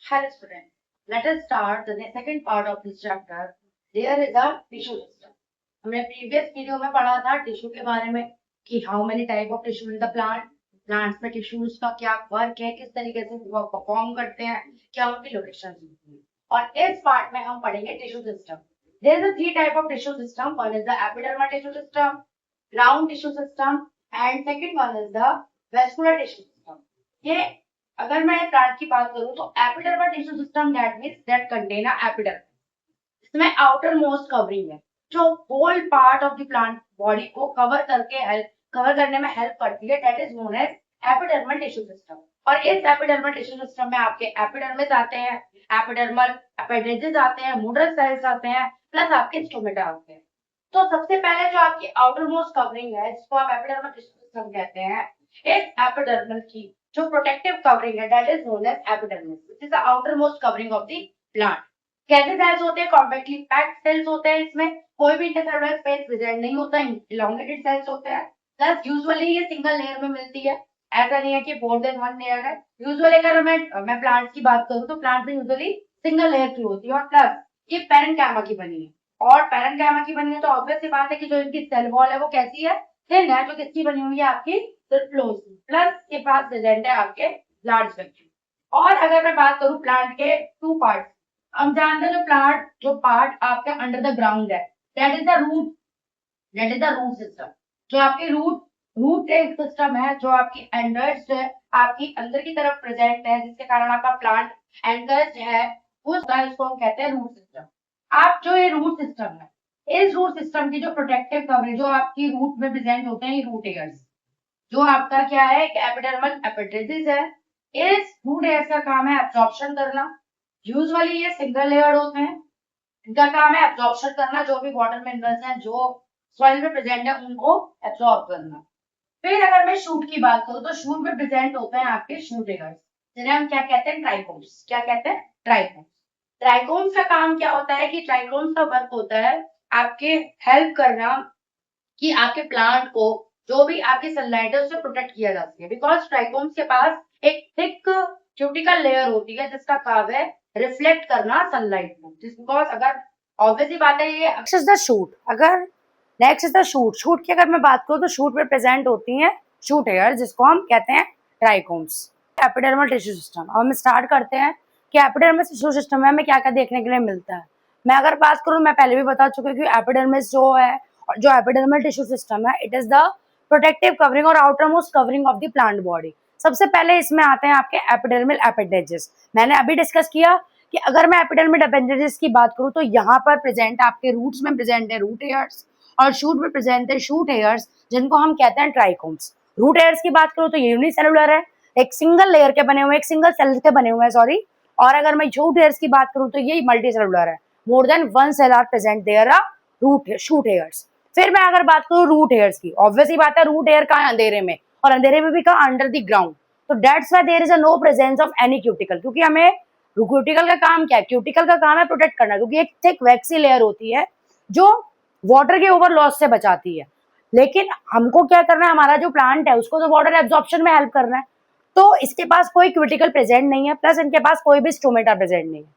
Hello student. Let us start the second part of this chapter. There is a tissue system. हमने previous video में पढ़ा था tissue के बारे में कि how many type of tissue in the plant, plants में tissues का क्या वर्क है, किस तरीके से वो परफॉर्म करते हैं, क्या उनकी लोकेशन होती है। और इस पार्ट में हम पढ़ेंगे tissue system. There is a three type of tissue system. One is the epidermal tissue system, ground tissue system and second one is the vascular tissue system. ये अगर मैं प्लांट की बात करूं तो epidermal tissue system that means that contain a epidermis. इसमें outer most covering है जो whole part of the plant body को कवर करने में हेल्प करती है, that is known as epidermal tissue system. और इस एपिडर्मल टिश्यू सिस्टम में आपके एपिडर्मिस आते हैं, एपिडर्मल एपेंडेजेस आते हैं, मूडल सेल्स आते हैं, प्लस आपके स्टोमेटा आते हैं। तो सबसे पहले जो आपकी आउटर मोस्ट कवरिंग है जिसको आप एपिडर्मल टिश्यू सिस्टम कहते हैं, इस एपिडर्मल की जो प्रोटेक्टिव कवरिंग है that is known as epidermis, which is the outer most covering of the plant. कैसे सेल्स होते हैं? कॉम्पैक्टली पैक्ड सेल्स होते हैं, इसमें कोई भी इंटरसेलुलर स्पेस प्रेजेंट नहीं होता, इलॉन्गेटेड सेल्स होते हैं। प्लस यूजुअली ये सिंगल लेयर में मिलती है, ऐसा नहीं है कि मोर देन वन लेयर है। यूजुअली अगर मैं प्लांट्स की बात करूं तो प्लांट में यूजुअली सिंगल लेयर की होती है। और प्लस ये पैरेन्काइमा की बनी है, और पैरेन्काइमा की बनी है तो ऑब्वियस सी बात है कि जो इनकी सेल वॉल है वो कैसी है? थिन है, जो किसकी बनी हुई है? आपकी सेलुलोज की। प्लस के पास प्रेजेंट है आपके लार्ज वैक्यूल। और अगर मैं बात करूं प्लांट के टू पार्ट, हम जानते हैं जो पार्ट आपके अंडर द ग्राउंड है that is the root, that is the root system. जो आपकी रूट एक सिस्टम है जो आपकी एंडर्स है, आपकी अंदर की तरफ प्रेजेंट है, जिसके कारण आपका प्लांट एंकर्ड है, उसको हम कहते हैं रूट सिस्टम। आप जो ये रूट सिस्टम है, इस रूट सिस्टम की जो प्रोटेक्टिव कवरेज जो आपकी रूट में प्रेजेंट होते हैं, रूट एयर्स, जो आपका क्या है, एपिडर्मल एपिडेसिस है। इस रूट एयर्स का काम है एब्जॉर्प्शन करना। यूजुअली ये सिंगल लेयर्ड होते हैं, इनका काम है एब्जॉर्प्शन करना, जो भी वाटर मिनरल्स हैं जो सॉइल में प्रेजेंट है उनको एब्जॉर्ब करना। फिर अगर मैं शूट की बात करूं तो शूट में प्रेजेंट होते हैं आपके शूट एयर्स, जिन्हें हम क्या कहते हैं? ट्राइकोम्स। क्या कहते हैं? ट्राइकोम्स। ट्राइकोम्स का काम क्या होता है कि ट्राइकोम्स का वर्क होता है आपके हेल्प करना कि आपके प्लांट को जो भी आपकी सनलाइट है उससे प्रोटेक्ट किया जा सके, बिकॉज ट्राइकोम्स के पास एक थिक क्यूटिकल लेयर होती है जिसका काम है रिफ्लेक्ट करना सनलाइट को। बिकॉज अगर ऑब्वियसली बात है ये नेक्स्ट इज द शूट। अगर next is the shoot, shoot की अगर मैं बात करूँ तो शूट में प्रेजेंट होती हैं शूट हेयर, जिसको हम कहते हैं ट्राइकोम्स। एपिडर्मल टिश्यू सिस्टम, अब हम स्टार्ट करते हैं कि एपिडर्मल टिश्यू सिस्टम में हमें क्या क्या देखने के लिए मिलता है। मैं अगर बात करूँ, मैं पहले भी बता चुकी हूँ कि एपिडर्मिस जो है, जो एपिडर्मल टिश्यू सिस्टम है, it is the protective covering और outer most covering of the plant body. सबसे पहले इसमें आते हैं आपके एपिडर्मल एपेंडेजेस। मैंने अभी डिस्कस किया कि अगर मैं एपिडर्मल एपेंडेजेस की बात करूं तो यहाँ पर प्रेजेंट आपके रूट्स में प्रेजेंट है रूट हेयर्स, और शूट में प्रेजेंट है शूट हेयर्स, जिनको हम कहते हैं ट्राइकोम्स। रूट हेयर्स की बात करूं तो ये यूनिसेलुलर है, एक सिंगल लेयर के बने हुए, एक सिंगल सेल के बने हुए हैं, सॉरी। और अगर मैं शूट हेयर्स की बात करूं तो ये मल्टी सेलुलर है, more than one cell are present there are root shoot hairs. फिर मैं अगर बात करूं रूट हेयर्स की, ऑब्वियसली बात है रूट हेयर कहाँ? अंधेरे में, और अंधेरे में भी कहाँ? Under the ground. तो that's why there is a no presence of any cuticle, क्योंकि हमें क्यूटिकल का काम क्या है? क्यूटिकल का काम है प्रोटेक्ट करना, क्योंकि एक थिक वैक्सी लेयर होती है जो वाटर के ओवर लॉस से बचाती है। लेकिन हमको क्या करना है? हमारा जो प्लांट है उसको तो वाटर एब्जॉर्प्शन में हेल्प करना है, तो इसके पास कोई क्यूटिकल प्रेजेंट नहीं है, प्लस इनके पास कोई भी स्टोमेटा प्रेजेंट नहीं है।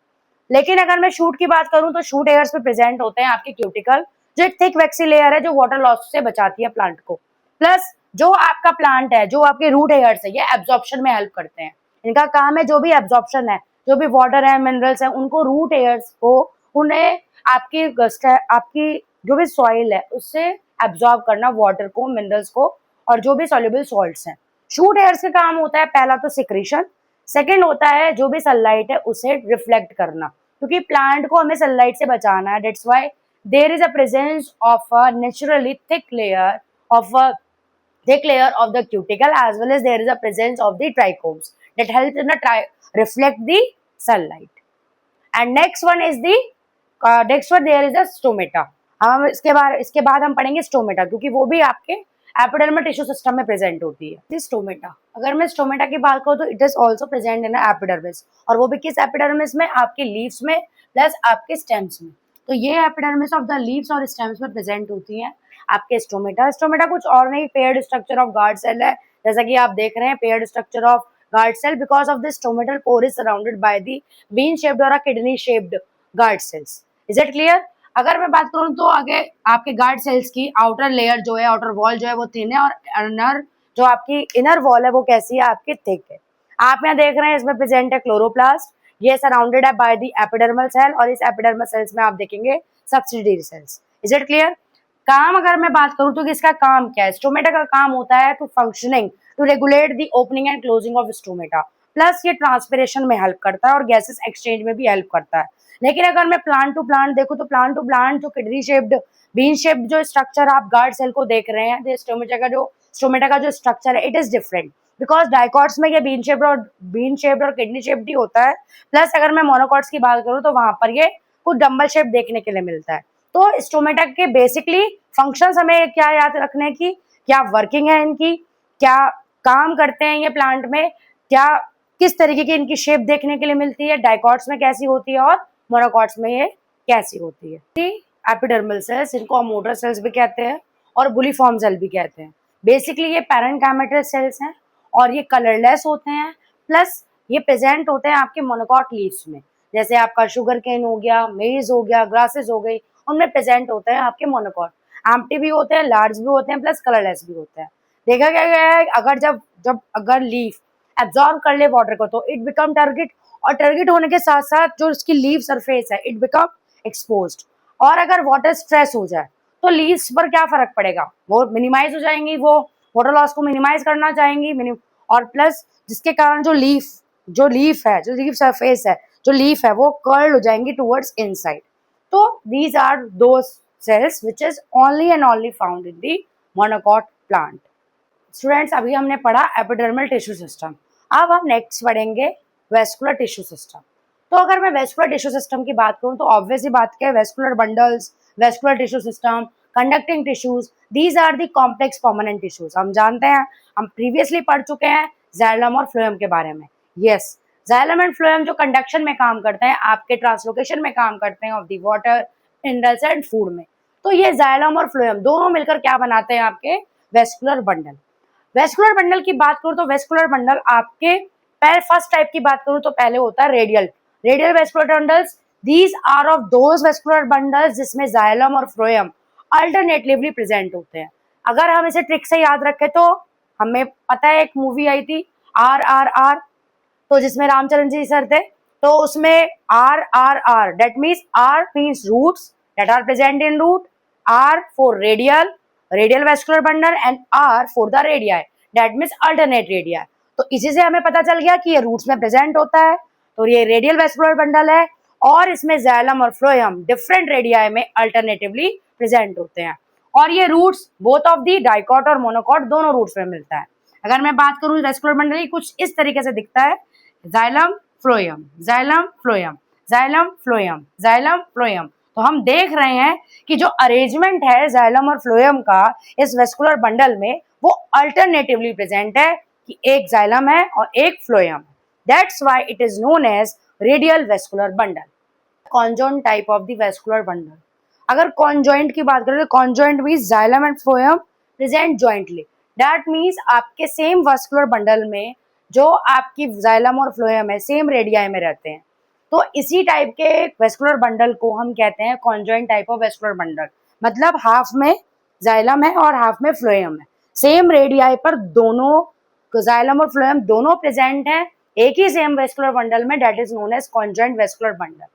लेकिन अगर मैं शूट की बात करूं तो शूट एयर्स में प्रेजेंट होते हैं आपके क्यूटिकल, जो एक थिक वैक्सी लेयर है जो वाटर लॉस से बचाती है प्लांट को। प्लस जो आपका प्लांट है, जो आपके रूट एयर्स है, ये एब्जॉर्प्शन में हेल्प करते हैं। इनका काम है जो भी एब्जॉर्प्शन है, जो भी वाटर है, मिनरल्स है, उनको रूट एयर्स को, उन्हें आपकी जो भी सॉइल है उससे एब्जॉर्ब करना, वाटर को, मिनरल्स को, और जो भी सॉल्युबल सॉल्ट्स हैं। शूट एयर्स का काम होता है पहला तो सिक्रीशन, सेकेंड होता है जो भी सनलाइट है उसे रिफ्लेक्ट करना, क्योंकि प्लांट को हमें सनलाइट से बचाना है। That's why there is a presence of a naturally thick layer of the cuticle, as well as there is a presence of the trichomes that helps in reflect the sunlight. And next one is the next one there is the stomata. हम इसके बाद हम पढ़ेंगे stomata, क्योंकि वो भी आपके epidermal tissue system में प्रेजेंट होती है। स्टोमेटा, अगर मैं स्टोमेटा की बात करूँ तो it is also present in epidermis, और वो भी किस एपिडर्मिस में? आपके लीव्स में प्लस आपके स्टेम्स में। तो ये एपिडर्मिस ऑफ द लीव्स और स्टेम्स में प्रेजेंट होती है आपके स्टोमेटा। स्टोमेटा कुछ और नहीं, paired structure of guard cell है, जैसा कि आप देख रहे हैं, paired structure of guard cell because of this stomatal pore is surrounded by the bean shaped or a kidney shaped guard cells. Is it clear? अगर मैं बात करूं तो आगे आपके गार्ड सेल्स की आउटर लेयर जो है, आउटर वॉल जो है वो थिन है, और इनर जो आपकी इनर वॉल है वो कैसी है, आपकी थिक है. आप यहाँ देख रहे हैं इसमें प्रेजेंट है क्लोरोप्लास्ट. ये सराउंडेड है बाय द एपिडर्मल सेल, और इस एपिडर्मल सेल्स में आप देखेंगे subsidiary cells. Is it clear? काम अगर मैं बात करूं तो इसका काम क्या है? स्टोमेटा का काम होता है to functioning, to regulate the opening and closing of stomata, plus ये ट्रांसपिरेशन में हेल्प करता है और गैसेस एक्सचेंज में भी हेल्प करता है. लेकिन अगर मैं प्लांट टू प्लांट देखूं तो प्लांट टू प्लांट जो किडनी शेप्ड, बीन शेप्ड जो स्ट्रक्चर आप गार्ड सेल को देख रहे हैं, स्टोमेटा का जो स्ट्रक्चर है, it is different because dicots में ये बीन शेप्ड और किडनी शेप्ड ही होता है. प्लस अगर मैं मोनोकॉट्स की बात करूं तो वहां पर ये कुछ डम्बल शेप देखने के लिए मिलता है. तो स्टोमेटा के बेसिकली फंक्शंस हमें क्या याद रखने की, क्या वर्किंग है इनकी, क्या काम करते हैं ये प्लांट में, क्या किस तरीके की इनकी शेप देखने के लिए मिलती है, डाइकॉट्स में कैसी होती है और मोनोकॉट्स में ये कैसी होती है. एपिडर्मल सेल्स, इनको हम मोटर सेल्स भी कहते हैं और बुलीफॉर्म सेल भी कहते हैं. बेसिकली ये पैरेनकाइमेटल सेल्स हैं और ये कलरलेस होते हैं. प्लस ये प्रेजेंट होते हैं आपके मोनोकॉट लीव्स में, जैसे आपका शुगर केन हो गया, मेज हो गया, ग्रासेस हो गई, उनमें प्रेजेंट होते हैं आपके मोनोकॉट. एम्प्टी भी होते हैं, लार्ज भी होते हैं, प्लस कलरलेस भी होते हैं. देखा क्या गया है, अगर लीफ एब्जॉर्ब कर ले वाटर को तो इट बिकम टर्गिट, और टर्गिट होने के साथ साथ जो इसकी लीफ सरफेस है इट बिकम एक्सपोज्ड. और अगर वाटर स्ट्रेस हो जाए तो लीव्स पर क्या फर्क पड़ेगा, वो मिनिमाइज हो जाएंगी, वो वाटर लॉस को मिनिमाइज करना चाहेंगी. और प्लस जिसके कारण जो लीफ सरफेस है, जो लीफ है वो कर्ल हो जाएंगी टुवर्ड्स इनसाइड. तो these are those cells which is only and only found in the monocot plant. Students, अभी हमने पढ़ा एपिडर्मल टिश्यू सिस्टम. अब हम नेक्स्ट पढ़ेंगे वेस्कुलर टिश्यू सिस्टम. तो अगर मैं वेस्कुलर टिश्यू सिस्टम की बात करूं तो ऑब्वियस ही बात है, vascular bundles, vascular tissue system, conducting tissues, these are the complex permanent tissues. हम जानते हैं, हम प्रीवियसली पढ़ चुके हैं जाइलम और फ्लोएम के बारे में. यस, जाइलम एंड फ्लोएम जो कंडक्शन में काम करते हैं, आपके ट्रांसलोकेशन में काम करते हैं of the water, minerals and food में. तो ये जाइलम और फ्लोएम दोनों मिलकर क्या बनाते हैं, आपके वेस्कुलर बंडल. वेस्कुलर बंडल की बात करूं तो वेस्कुलर बंडल आपके फर्स्ट टाइप की बात करूं तो पहले होता है radial vascular bundles. These are of those vascular bundles जिसमें जाइलम और फ्लोएम अल्टरनेटिवली प्रेजेंट होते हैं. अगर हम इसे ट्रिक से याद रखें तो हमें पता है एक मूवी आई थी RRR, तो जिसमें रामचरण जी सर थे, तो उसमें RRR that means roots that are present in root, R for radial vascular bundle and R for the radia that means alternate radia. तो इसी से हमें पता चल गया कि ये रूट्स में प्रेजेंट होता है, तो ये रेडियल वेस्कुलर बंडल है, और इसमें जाइलम और फ्लोएम डिफरेंट रेडिया में अल्टरनेटिवली प्रेजेंट होते हैं. और ये roots both of the dicot और मोनोकॉट दोनों रूट्स में मिलता है. अगर मैं बात करूं वेस्कुलर बंडल की, कुछ इस तरीके से दिखता है, xylem phloem, xylem phloem, xylem phloem, xylem phloem. तो हम देख रहे हैं कि जो अरेंजमेंट है जाइलम और फ्लोएम का इस वेस्कुलर बंडल में वो अल्टरनेटिवली प्रेजेंट है कि एक जाइलम है और एक phloem. That's why it is known as radial vascular bundle. Conjoint type of the vascular bundle. अगर कॉन्जॉइंट की बात करें तो conjoint means xylem and phloem present jointly. That means आपके सेम वेस्कुलर बंडल में जो आपकी जाइलम और फ्लोएम है सेम रेडियाई में रहते हैं. तो इसी टाइप के वेस्कुलर बंडल को हम कहते हैं conjoint type of vascular bundle. मतलब हाफ में जाइलम है और हाफ में फ्लोएम है, सेम रेडियाई पर दोनों जाइलम और फ्लोएम दोनों प्रेजेंट हैं एक ही सेम वेस्कुलर बंडल में, that is known as conjoint vascular bundle.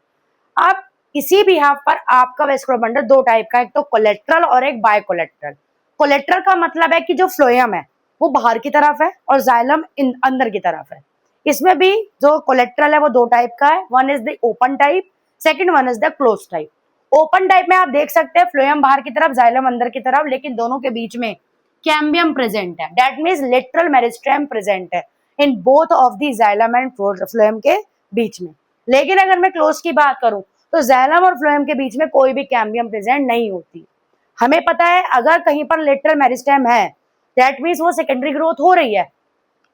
अब इसी भी हाफ पर आपका वेस्कुलर बंडल दो टाइप का, एक तो कोलेट्रल और एक बायकोलेट्रल. कोलेट्रल का मतलब है कि जो फ्लोएम है वो बाहर की तरफ है और जाइलम अंदर की तरफ है. इसमें भी जो कोलेट्रल है वो दो टाइप का है, one is the open type, second one is the close type. Open type में आप देख सकते हैं फ्लोएम बाहर की तरफ, जाइलम अंदर की तरफ, लेकिन दोनों के बीच में कैम्बियम प्रेजेंट है. That means lateral meristem present है in both of the xylem and phloem के बीच में. लेकिन अगर मैं क्लोज की बात करूं तो जाइलम और फ्लोएम के बीच में कोई भी कैम्बियम प्रेजेंट नहीं होती. हमें पता है अगर कहीं पर लेटरल मेरिस्टेम है दैट मीन्स वो सेकेंडरी ग्रोथ हो रही है,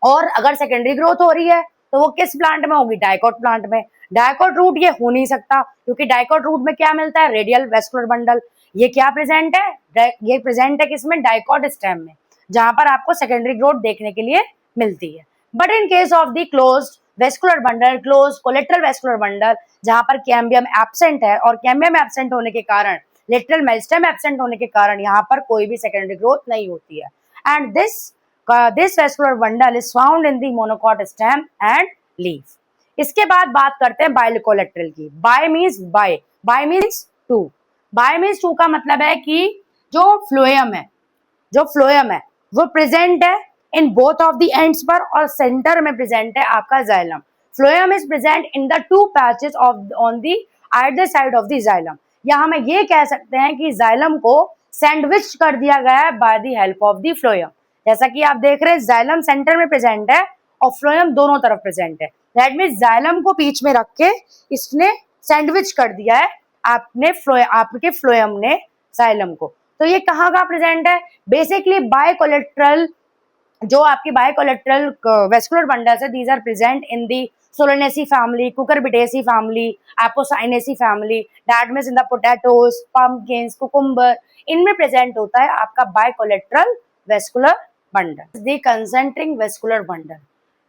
और अगर सेकेंडरी ग्रोथ हो रही है तो वो किस प्लांट में होगी, डाइकॉट प्लांट में. डाइकॉट रूट ये हो नहीं सकता क्योंकि डाइकॉट रूट में क्या मिलता है, रेडियल वेस्कुलर बंडल. ये क्या प्रेजेंट है, ये प्रेजेंट है किसमें, डाइकॉट स्टेम में, जहां पर आपको सेकेंडरी ग्रोथ देखने के लिए मिलती है. But in case of the closed vascular bundle, close collateral vascular bundle, जहां पर कैम्बियम एब्सेंट है और कैम्बियम एब्सेंट होने के कारण, लेटरल मेरिस्टेम एब्सेंट होने के कारण यहाँ पर कोई भी सेकेंडरी ग्रोथ नहीं होती है. And this vascular bundle is found in the monocot stem and leaf. इसके बाद बात करते हैं बाइकोलेट्रल की. Bi means two. Bi means two का मतलब है कि जो फ्लोएम है वो प्रेजेंट है in both of the ends पर और सेंटर में प्रेजेंट है आपका xylem. Phloem is present in the two patches of on the either side of the xylem. या हम ये कह सकते हैं कि जाइलम को सैंडविच कर दिया गया है by the help of the phloem. जैसा कि आप देख रहे हैं जाइलम सेंटर में प्रेजेंट है और फ्लोएम दोनों तरफ प्रेजेंट है. दैट मीन्स जाइलम को बीच में रख के इसने सैंडविच कर दिया है आपके फ्लोएम ने जाइलम को. तो ये कहाँ का प्रेजेंट है? बेसिकली बायकोलेट्रल, जो आपकी बायकोलेट्रल वेस्कुलर बंडल्स है, these are present in the solanaceae family, cucurbitaceae family, apocynaceae family, that means in the potatoes, pumpkins, cucumber, इनमें प्रेजेंट होता है आपका bicollateral vascular bundle. The concentric vascular bundle.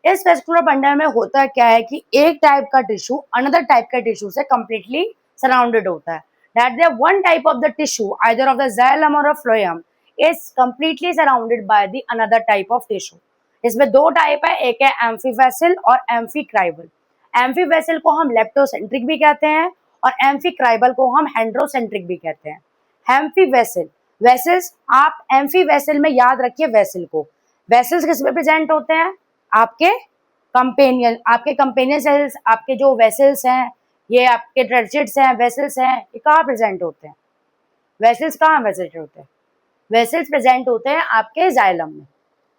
इस vascular bundle में होता क्या है कि एक टाइप का टिश्यू अनदर टाइप के टिश्यू से कंप्लीटली सराउंडेड होता है. That the one type of the tissue, either of the xylem or a phloem, is completely surrounded by the another type of tissue. इसमें दो टाइप है, एक है एम्फीवेसिल और एम्फीक्राइबल. एम्फीवेसिल को हम लेप्टोसेंट्रिक भी कहते हैं और एम्फीक्राइबल को हम हेंड्रोसेंट्रिक भी कहते हैं. एम्फीवेसिल वेसल्स, आप एम्फीवेसिल में याद रखिए वेसिल को. वेसल्स किस में प्रेजेंट होते हैं? आपके कंपेनियन सेल्स, आपके जो वेसल्स हैं, ये आपके ट्रेचिड्स हैं, वेसल्स हैं, ये कहाँ प्रेजेंट होते हैं? वेसल्स कहाँ प्रेजेंट होते हैं? वेसल्स प्रेजेंट होते हैं आपके जाइलम में.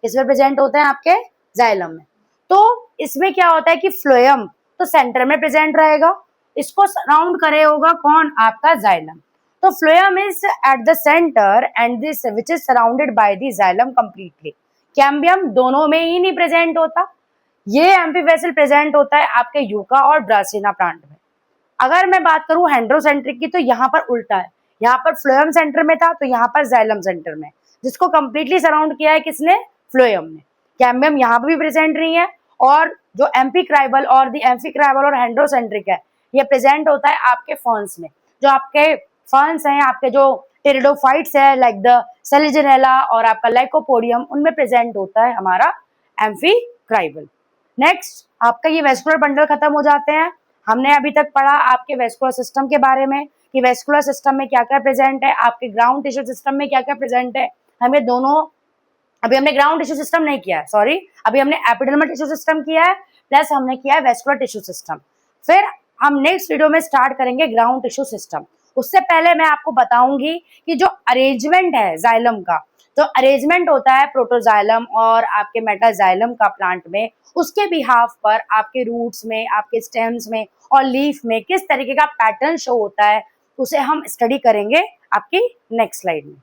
इसमें प्रेजेंट होते हैं आपके जाइलम में. तो इसमें क्या होता है कि फ्लोएम तो सेंटर में प्रेजेंट रहेगा, इसको सराउंड करे होगा कौन? आपका जाइलम. तो phloem is at the centre and this which is surrounded by the xylem completely. Cambium दोनों में ही नहीं प्रेजेंट होता. ये एम्फीवेसिल प्रेजेंट होता है आपके यूका और ब्रासिना प्लांट में. अगर मैं बात करूं हेंड्रोसेंट्रिक की, तो यहाँ पर उल्टा है. यहाँ पर फ्लोएम सेंटर में था, तो यहाँ पर जाइलम सेंटर में, जिसको कंप्लीटली सराउंड किया है किसने? फ्लोएम ने. कैम्बियम यहाँ पर भी प्रेजेंट नहीं है. और जो एम्फीक्राइबल और हेंड्रोसेंट्रिक है, ये प्रेजेंट होता है आपके फर्न्स में. जो आपके फर्न्स हैं, आपके जो टेरिडोफाइट्स है लाइक द सेलिजिनेला और आपका लाइकोपोडियम, उनमें प्रेजेंट होता है हमारा एम्फीक्राइबल. नेक्स्ट आपका ये वेस्कुलर बंडल खत्म हो जाते हैं. हमने अभी तक पढ़ा आपके वेस्कुलर सिस्टम के बारे में कि वेस्कुलर सिस्टम में क्या क्या प्रेजेंट है, आपके ग्राउंड टिश्यू सिस्टम में क्या क्या प्रेजेंट है. हमें दोनों, अभी हमने ग्राउंड टिश्यू सिस्टम नहीं किया है, सॉरी, अभी हमने एपिडर्मल टिश्यू सिस्टम किया है प्लस हमने किया है वेस्कुलर टिश्यू सिस्टम. फिर हम नेक्स्ट वीडियो में स्टार्ट करेंगे ग्राउंड टिश्यू सिस्टम. उससे पहले मैं आपको बताऊंगी कि जो अरेंजमेंट है जाइलम का, जो अरेंजमेंट होता है प्रोटोजाइलम और आपके मेटाजाइलम का प्लांट में, उसके बिहाफ पर आपके रूट्स में, आपके स्टेम्स में और लीफ में किस तरीके का पैटर्न शो होता है, उसे हम स्टडी करेंगे आपकी नेक्स्ट स्लाइड में.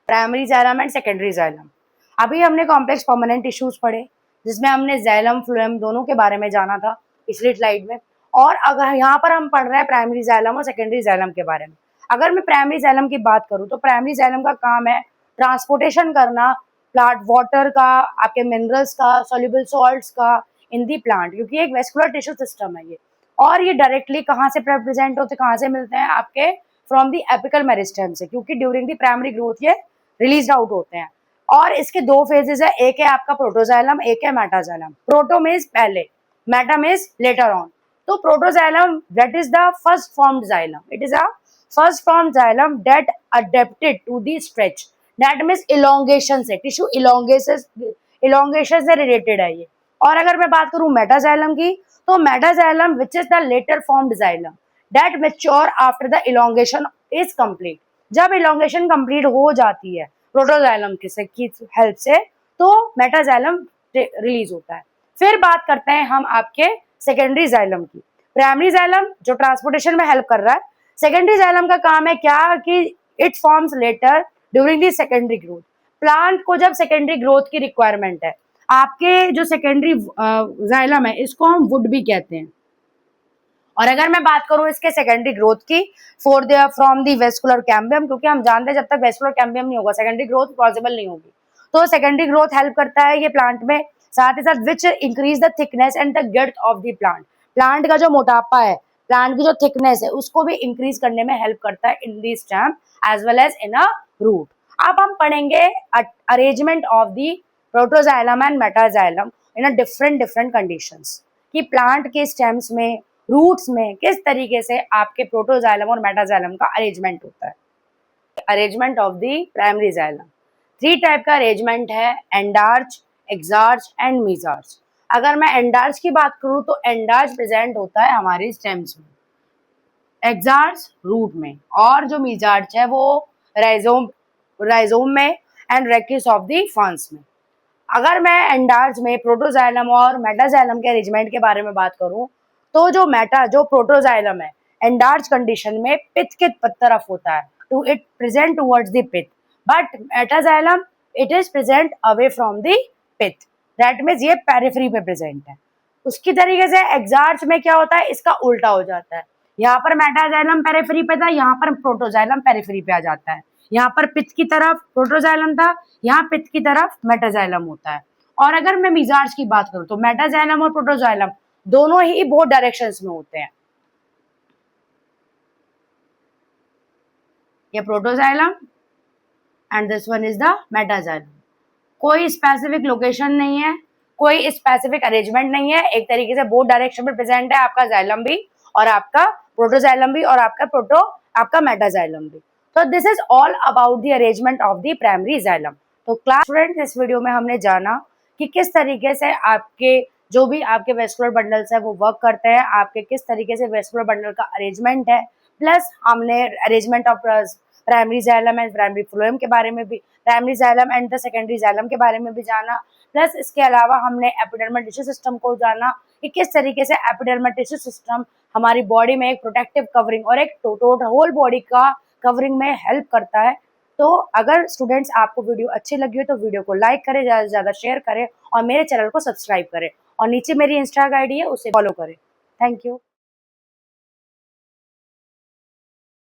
Primary xylem and secondary xylem. अभी हमने कॉम्प्लेक्स परमानेंट टिश्यूज पढ़े, जिसमें हमने जाइलम फ्लोएम दोनों के बारे में जाना था पिछली स्लाइड में. और अगर यहाँ पर हम पढ़ रहे हैं प्राइमरी जाइलम और सेकेंडरी जाइलम के बारे में. अगर मैं प्राइमरी जाइलम की बात करूँ तो प्राइमरी जाइलम का काम है ट्रांसपोर्टेशन करना प्लांट वाटर का, आपके मिनरल्स का, सॉल्युबल सॉल्ट्स का इन दी प्लांट, क्योंकि एक वेस्कुलर टिश्यू सिस्टम है ये. और ये डायरेक्टली कहाँ से प्रेजेंट होते हैं, कहाँ से मिलते हैं? आपके फ्रॉम दी एपिकल मेरिस्टेम से, क्योंकि ड्यूरिंग दी प्राइमरी ग्रोथ ये रिलीज आउट होते हैं. और इसके दो फेजेस है, एक है आपका प्रोटोजाइलम, एक है मेटाजाइलम. प्रोटो मीन्स पहले, मेटा मीन्स लेटर ऑन. तो protoxylem that is the first formed xylem. It is a first formed xylem that adapted to the stretch. That means elongation से, टिश्यू इलोंगेशन से related है ये. और अगर मैं बात करूं मेटाजाइलम की, तो metaxylem which is the later formed xylem that mature after the elongation is complete. जब इलोंगेशन कंप्लीट हो जाती है प्रोटोजाइलम की हेल्प से, तो मेटाजाइलम रिलीज होता है. फिर बात करते हैं हम आपके सेकेंडरी जाइलम की. प्राइमरी जाइलम जो ट्रांसपोर्टेशन में हेल्प कर रहा है. सेकेंडरी जाइलम का काम है क्या कि it forms letter during the secondary growth. Plant को जब सेकेंडरी ग्रोथ की रिक्वायरमेंट है, आपके जो सेकेंडरी जाइलम है इसको हम वुड भी कहते हैं. और अगर मैं बात करूं इसके सेकेंडरी ग्रोथ की फ्रॉम दी वेस्कुलर कैम्बियम, क्योंकि हम जानते हैं जब तक वेस्कुलर कैम्बियम नहीं होगा सेकेंडरी ग्रोथ पॉसिबल नहीं होगी. तो सेकेंडरी ग्रोथ हेल्प करता है ये प्लांट में साथ ही साथ which increase the thickness and the girth of the plant. Plant का जो मोटापा है, प्लांट की जो थिकनेस है, उसको भी इंक्रीज करने में हेल्प करता है in the stem as well as in a root. अब हम पढ़ेंगे arrangement of the protoxylem and metaxylem in a different conditions, कि प्लांट के स्टेम्स में, रूट्स में किस तरीके से आपके प्रोटोजाइलम और मेटाजाइलम का अरेंजमेंट होता है। Arrangement of the primary xylem, 3 type का अरेंजमेंट है, एंडार्च, एक्सार्च एंड मीजार्च। अगर मैं एंडार्च की बात करूं तो एंडार्च प्रेजेंट होता है हमारे स्टेम्स में, एक्सार्च रूट में, और जो मीजार्च है वो राइजोम में and rachis of the ferns में। अगर मैं एंडार्च में प्रोटोजाइलम और मेटाजाइलम के अरेंजमेंट के बारे में बात करूं तो जो प्रोटोजाइलम है एंडार्च कंडीशन में पिथ की तरफ होता है, to it present towards the pith, but metaxylem it is present away from the pith, that means ये पेरिफेरी पे प्रेजेंट है। उसकी तरीके से एक्सार्च में क्या होता है, इसका उल्टा हो जाता है, यहाँ पर मेटाजाइलम पेरिफेरी पे था, यहाँ पर प्रोटोजाइलम पेरिफेरी पे आ जाता है, यहाँ पर पिथ की तरफ प्रोटोजाइलम था, यहाँ पिथ की तरफ मेटाजाइलम होता है। और अगर मैं मीजार्च की बात करूं तो मेटाजाइलम और प्रोटोजाइलम दोनों ही बोथ डायरेक्शंस में होते हैं। ये protoxylem and this one is the metaxylem. कोई स्पेसिफिक लोकेशन नहीं है, कोई स्पेसिफिक अरेंजमेंट नहीं है, एक तरीके से बोथ डायरेक्शन में प्रेजेंट है, आपका जाइलम भी और आपका प्रोटोजाइलम भी और आपका मेटाजाइलम भी। तो this is all about the arrangement of the primary xylem. तो क्लास स्टूडेंट्स, इस वीडियो में हमने जाना कि किस तरीके से आपके जो भी आपके वेस्कुलर बंडल्स है वो वर्क करते हैं, आपके किस तरीके से वेस्कुलर बंडल का अरेंजमेंट है, प्लस हमने arrangement of primary xylem and primary phloem के बारे में भी, primary xylem and the secondary xylem के बारे में भी जाना, प्लस इसके अलावा हमने एपिडर्मल टिश्यू सिस्टम को जाना कि किस तरीके से एपिडर्मल टिश्यू सिस्टम हमारी बॉडी में एक प्रोटेक्टिव कवरिंग और एक टोटल होल बॉडी का कवरिंग में हेल्प करता है। तो अगर स्टूडेंट्स आपको वीडियो अच्छी लगी हो तो वीडियो को लाइक करें, ज़्यादा से ज़्यादा शेयर करें और मेरे चैनल को सब्सक्राइब करें, और नीचे मेरी इंस्टा आईडी है उसे फॉलो करें। Thank you.